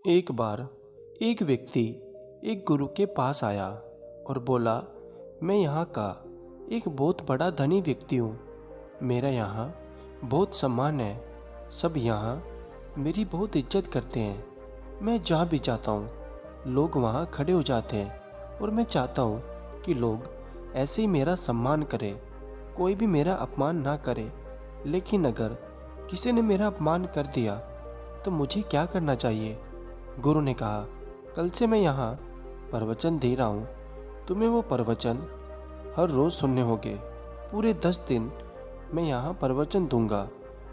एक बार एक व्यक्ति एक गुरु के पास आया और बोला, मैं यहाँ का एक बहुत बड़ा धनी व्यक्ति हूँ। मेरा यहाँ बहुत सम्मान है। सब यहाँ मेरी बहुत इज्जत करते हैं। मैं जहाँ भी जाता हूँ लोग वहाँ खड़े हो जाते हैं और मैं चाहता हूँ कि लोग ऐसे ही मेरा सम्मान करें, कोई भी मेरा अपमान ना करे। लेकिन अगर किसी ने मेरा अपमान कर दिया तो मुझे क्या करना चाहिए? गुरु ने कहा, कल से मैं यहाँ प्रवचन दे रहा हूँ। तुम्हें वो प्रवचन हर रोज़ सुनने होंगे। पूरे 10 दिन मैं यहाँ प्रवचन दूंगा।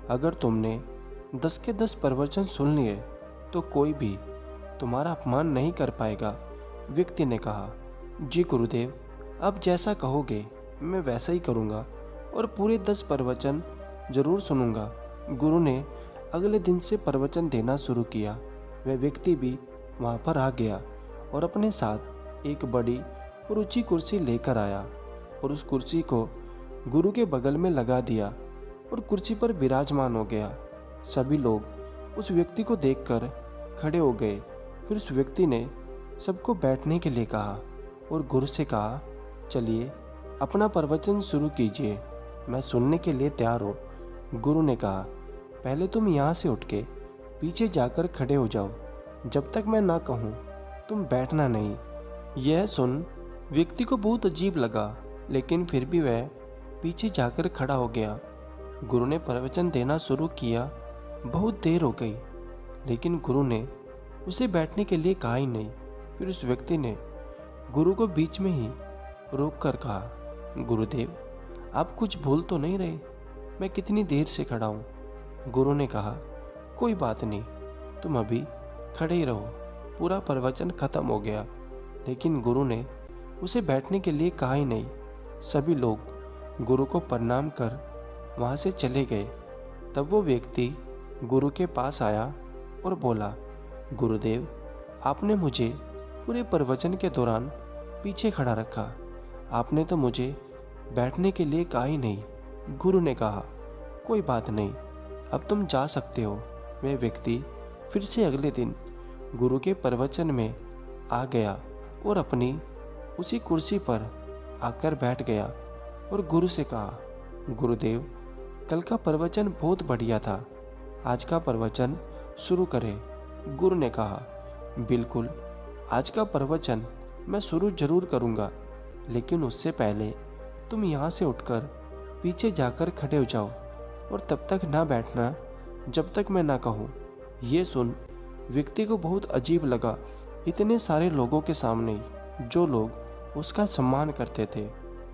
अगर तुमने 10 के 10 प्रवचन सुन लिए तो कोई भी तुम्हारा अपमान नहीं कर पाएगा। व्यक्ति ने कहा, जी गुरुदेव, अब जैसा कहोगे मैं वैसा ही करूँगा और पूरे 10 प्रवचन जरूर सुनूंगा। गुरु ने अगले दिन से प्रवचन देना शुरू किया। वह व्यक्ति भी वहाँ पर आ गया और अपने साथ एक बड़ी और ऊंची कुर्सी लेकर आया और उस कुर्सी को गुरु के बगल में लगा दिया और कुर्सी पर विराजमान हो गया। सभी लोग उस व्यक्ति को देखकर खड़े हो गए। फिर उस व्यक्ति ने सबको बैठने के लिए कहा और गुरु से कहा, चलिए अपना प्रवचन शुरू कीजिए, मैं सुनने के लिए तैयार हूँ। गुरु ने कहा, पहले तुम यहाँ से उठ के पीछे जाकर खड़े हो जाओ। जब तक मैं ना कहूँ तुम बैठना नहीं। यह सुन व्यक्ति को बहुत अजीब लगा, लेकिन फिर भी वह पीछे जाकर खड़ा हो गया। गुरु ने प्रवचन देना शुरू किया। बहुत देर हो गई, लेकिन गुरु ने उसे बैठने के लिए कहा ही नहीं। फिर उस व्यक्ति ने गुरु को बीच में ही रोक कर कहा, गुरुदेव, आप कुछ भूल तो नहीं रहे? मैं कितनी देर से खड़ा हूँ। गुरु ने कहा, कोई बात नहीं, तुम अभी खड़े ही रहो। पूरा प्रवचन खत्म हो गया, लेकिन गुरु ने उसे बैठने के लिए कहा ही नहीं। सभी लोग गुरु को प्रणाम कर वहाँ से चले गए। तब वो व्यक्ति गुरु के पास आया और बोला, गुरुदेव, आपने मुझे पूरे प्रवचन के दौरान पीछे खड़ा रखा। आपने तो मुझे बैठने के लिए कहा ही नहीं। गुरु ने कहा, कोई बात नहीं, अब तुम जा सकते हो। वह व्यक्ति फिर से अगले दिन गुरु के प्रवचन में आ गया और अपनी उसी कुर्सी पर आकर बैठ गया और गुरु से कहा, गुरुदेव, कल का प्रवचन बहुत बढ़िया था, आज का प्रवचन शुरू करें। गुरु ने कहा, बिल्कुल, आज का प्रवचन मैं शुरू जरूर करूँगा, लेकिन उससे पहले तुम यहाँ से उठकर पीछे जाकर खड़े हो जाओ और तब तक ना बैठना जब तक मैं ना कहूँ। ये सुन व्यक्ति को बहुत अजीब लगा। इतने सारे लोगों के सामने जो लोग उसका सम्मान करते थे,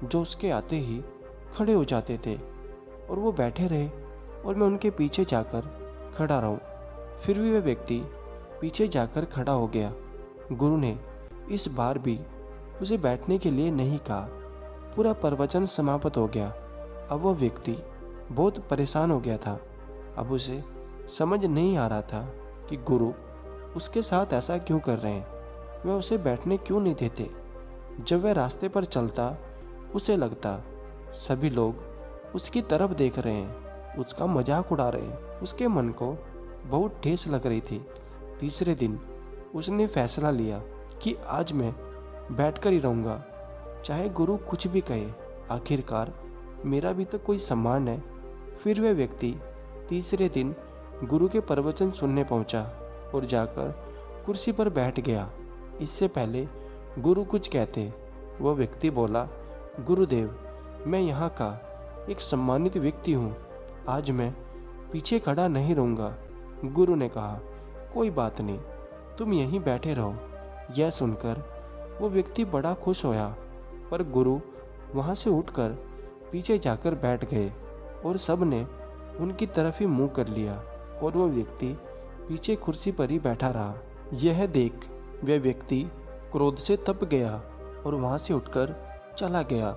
जो उसके आते ही खड़े हो जाते थे, और वो बैठे रहे और मैं उनके पीछे जाकर खड़ा रहूं। फिर भी वह व्यक्ति पीछे जाकर खड़ा हो गया। गुरु ने इस बार भी उसे बैठने के लिए नहीं कहा। पूरा प्रवचन समाप्त हो गया। अब वह व्यक्ति बहुत परेशान हो गया था। अब उसे समझ नहीं आ रहा था कि गुरु उसके साथ ऐसा क्यों कर रहे हैं। वह उसे बैठने क्यों नहीं देते। जब वह रास्ते पर चलता उसे लगता सभी लोग उसकी तरफ देख रहे हैं, उसका मजाक उड़ा रहे हैं। उसके मन को बहुत ठेस लग रही थी। तीसरे दिन उसने फैसला लिया कि आज मैं बैठकर ही रहूँगा, चाहे गुरु कुछ भी कहे। आखिरकार मेरा भी तो कोई सम्मान है। फिर वह व्यक्ति तीसरे दिन गुरु के प्रवचन सुनने पहुंचा और जाकर कुर्सी पर बैठ गया। इससे पहले गुरु कुछ कहते, वह व्यक्ति बोला, गुरुदेव, मैं यहाँ का एक सम्मानित व्यक्ति हूँ, आज मैं पीछे खड़ा नहीं रहूँगा। गुरु ने कहा, कोई बात नहीं, तुम यहीं बैठे रहो। यह सुनकर वो व्यक्ति बड़ा खुश होया, पर गुरु वहाँ से उठकर पीछे जाकर बैठ गए और सब ने उनकी तरफ ही मुंह कर लिया और वो व्यक्ति पीछे कुर्सी पर ही बैठा रहा। यह देख वह व्यक्ति क्रोध से तप गया और वहाँ से उठकर चला गया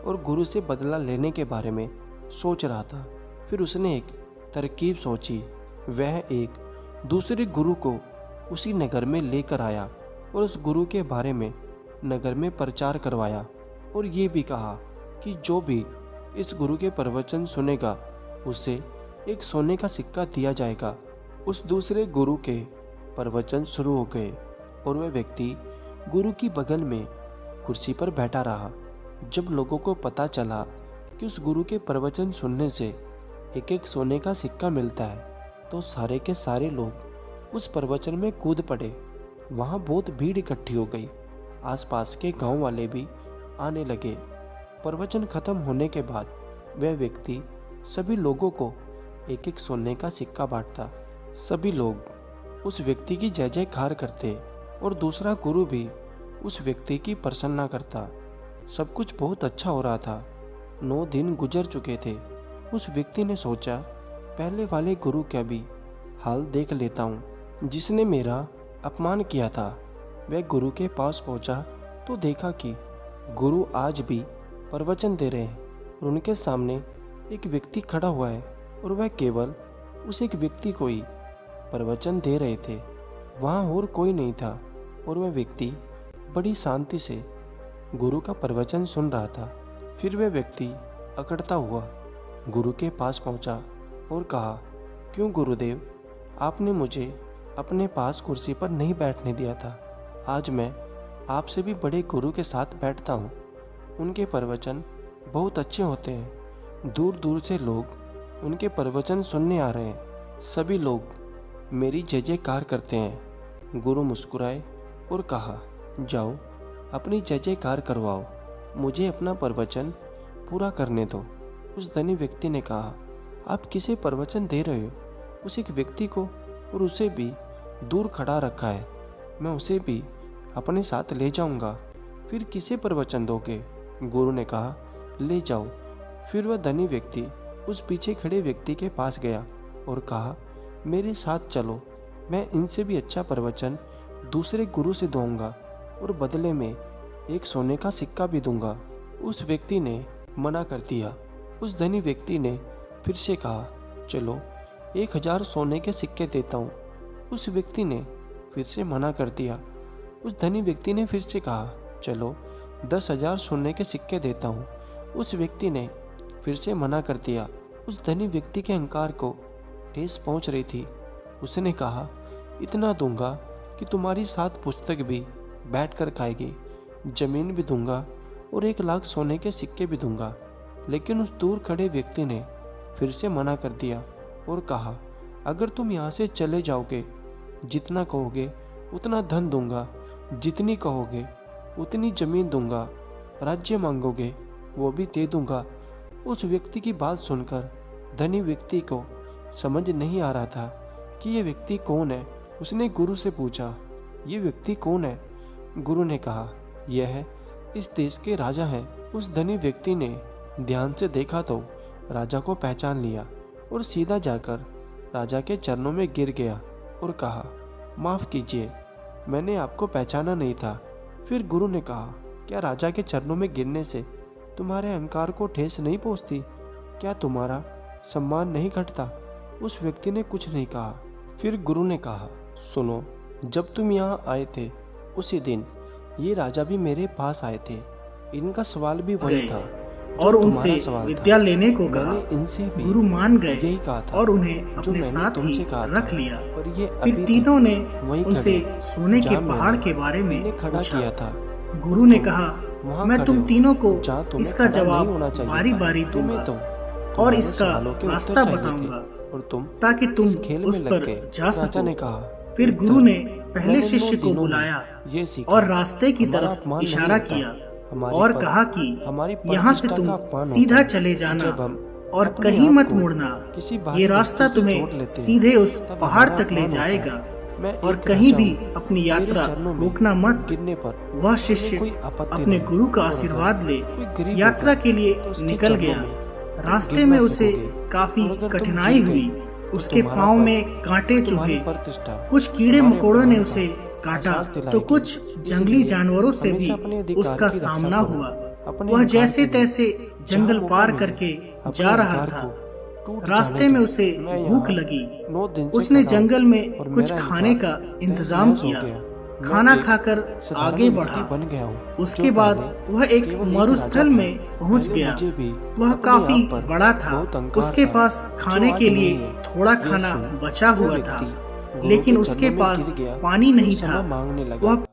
और गुरु से बदला लेने के बारे में सोच रहा था। फिर उसने एक तरकीब सोची। वह एक दूसरे गुरु को उसी नगर में लेकर आया और उस गुरु के बारे में नगर में प्रचार करवाया और ये भी कहा कि जो भी इस गुरु के प्रवचन सुनेगा उसे एक सोने का सिक्का दिया जाएगा। उस दूसरे गुरु के प्रवचन शुरू हो गए और वह व्यक्ति गुरु की बगल में कुर्सी पर बैठा रहा। जब लोगों को पता चला कि उस गुरु के प्रवचन सुनने से एक एक सोने का सिक्का मिलता है, तो सारे के सारे लोग उस प्रवचन में कूद पड़े। वहाँ बहुत भीड़ इकट्ठी हो गई। आसपास के गांव वाले भी आने लगे। प्रवचन खत्म होने के बाद वह व्यक्ति सभी लोगों को एक एक सोने का सिक्का बांटता। सभी लोग उस व्यक्ति की जय जयकार करते और दूसरा गुरु भी उस व्यक्ति की प्रशंसा करता। सब कुछ बहुत अच्छा हो रहा था। 9 दिन गुजर चुके थे। उस व्यक्ति ने सोचा, पहले वाले गुरु का भी हाल देख लेता हूँ जिसने मेरा अपमान किया था। वह गुरु के पास पहुँचा तो देखा कि गुरु आज भी प्रवचन दे रहे हैं और उनके सामने एक व्यक्ति खड़ा हुआ है और वह केवल उस एक व्यक्ति को ही प्रवचन दे रहे थे। वहाँ और कोई नहीं था और वह व्यक्ति बड़ी शांति से गुरु का प्रवचन सुन रहा था। फिर वह व्यक्ति अकड़ता हुआ गुरु के पास पहुँचा और कहा, क्यों गुरुदेव, आपने मुझे अपने पास कुर्सी पर नहीं बैठने दिया था। आज मैं आपसे भी बड़े गुरु के साथ बैठता हूँ। उनके प्रवचन बहुत अच्छे होते हैं। दूर दूर से लोग उनके प्रवचन सुनने आ रहे हैं। सभी लोग मेरी जय जयकार करते हैं। गुरु मुस्कुराए और कहा, जाओ अपनी जय जयकार करवाओ, मुझे अपना प्रवचन पूरा करने दो। उस धनी व्यक्ति ने कहा, आप किसे प्रवचन दे रहे हो? उस एक व्यक्ति को, और उसे भी दूर खड़ा रखा है। मैं उसे भी अपने साथ ले जाऊंगा। फिर किसे प्रवचन दोगे? गुरु ने कहा, ले जाओ। फिर वह धनी व्यक्ति उस पीछे खड़े व्यक्ति के पास गया और कहा, मेरे साथ चलो, मैं इनसे भी अच्छा प्रवचन दूसरे गुरु से दूंगा और बदले में एक सोने का सिक्का भी दूंगा। उस व्यक्ति ने मना कर दिया। उस धनी व्यक्ति ने फिर से कहा, चलो 1000 सोने के सिक्के देता हूँ। उस व्यक्ति ने फिर से मना कर दिया। उस धनी व्यक्ति ने फिर से कहा, चलो 10,000 सोने के सिक्के देता हूँ। उस व्यक्ति ने फिर से मना कर दिया। उस धनी व्यक्ति के अहंकार को ठेस पहुँच रही थी। उसने कहा, इतना दूंगा कि तुम्हारी 7 पुस्तक भी बैठ कर खाएगी, जमीन भी दूंगा और 1 लाख सोने के सिक्के भी दूंगा। लेकिन उस दूर खड़े व्यक्ति ने फिर से मना कर दिया और कहा, अगर तुम यहाँ से चले जाओगे, जितना कहोगे उतना धन दूंगा, जितनी कहोगे उतनी जमीन दूंगा, राज्य मांगोगे वो भी दे दूंगा। उस व्यक्ति की बात सुनकर धनी व्यक्ति को समझ नहीं आ रहा था कि ये व्यक्ति कौन है। उसने गुरु से पूछा, ये व्यक्ति कौन है? गुरु ने कहा, यह इस देश के राजा हैं। उस धनी व्यक्ति ने ध्यान से देखा तो राजा को पहचान लिया और सीधा जाकर राजा के चरणों में गिर गया और कहा, माफ़ कीजिए, मैंने आपको पहचाना नहीं था। फिर गुरु ने कहा, क्या राजा के चरणों में गिरने से तुम्हारे अहंकार को ठेस नहीं पहुँचती? क्या तुम्हारा सम्मान नहीं घटता? उस व्यक्ति ने कुछ नहीं कहा। फिर गुरु ने कहा, सुनो, जब तुम यहाँ आए थे उसी दिन ये राजा भी मेरे पास आए थे। इनका सवाल भी वही था और उनसे विद्या लेने को कहा। इनसे भी गुरु मान गए यही कहा था और उन्हें अपने साथ ही रख लिया। और ये फिर तीनों ने उनसे सोने के पहाड़ के बारे में खड़ा किया था। गुरु ने कहा, मैं तुम तीनों को इसका जवाब बारी बारी दूंगा और इसका रास्ता बताऊंगा ताकि तुम उस पर जा सको। फिर गुरु ने पहले शिष्य को बुलाया और रास्ते की तरफ इशारा किया और कहा कि यहाँ से तुम सीधा चले जाना और कहीं मत मुड़ना। ये रास्ता तुम्हें सीधे उस पहाड़ तक ले जाएगा और कहीं भी अपनी यात्रा रोकना मत। वह शिष्य अपने गुरु का आशीर्वाद ले यात्रा के लिए निकल गया। रास्ते में उसे काफी कठिनाई हुई। उसके पाँव में कांटे चुभे, कुछ कीड़े मकोड़ों ने उसे काटा तो कुछ जंगली जानवरों से भी उसका सामना हुआ। वह जैसे तैसे जंगल पार करके जा रहा था। रास्ते में उसे भूख लगी। उसने जंगल में कुछ खाने का इंतजाम किया। खाना खाकर आगे बढ़ा। उसके बाद वह एक मरुस्थल में पहुंच गया। वह काफी बड़ा था। उसके पास खाने के लिए थोड़ा खाना बचा हुआ था। लेकिन उसके पास पानी नहीं था। मांगने लगा।